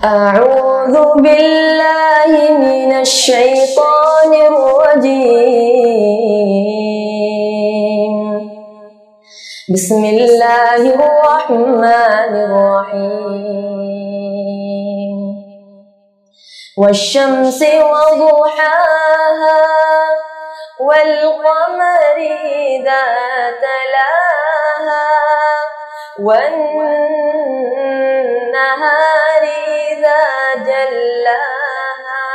أعوذ بالله من الشيطان الرجيم. بسم الله الرحمن الرحيم. والشمس وضحاها والقمر إذا تلاها والنهار إذا جلاها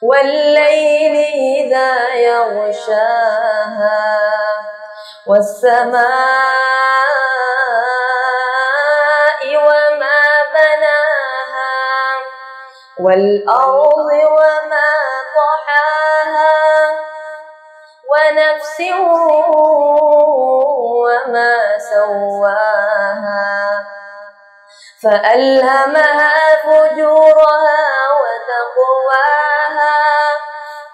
والليل إذا يغشاها والسماء وما بناها والأرض وما طحاها ونفس وما سواها فألهمها فجورها وتقواها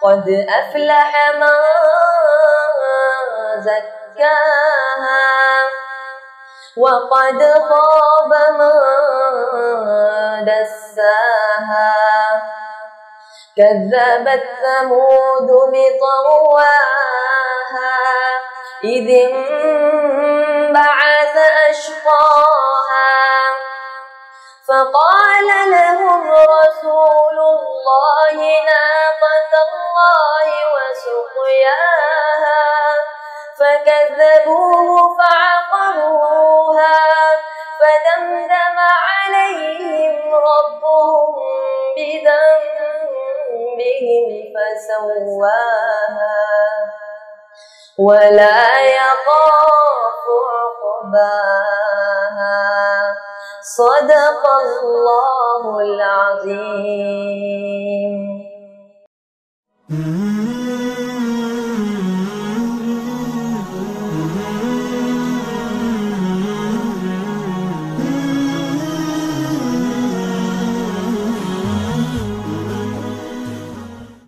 قد أفلح من زكاها وقد خاب من دساها كذبت ثمود بطغواها إذ انبعث أشقاها فقال لهم رسول الله ناقة الله وسقياها فكذبوه فعقروها فدمدم عليهم ربهم بذنبهم فسواها ولا يخاف عقباها. صدق الله العظيم.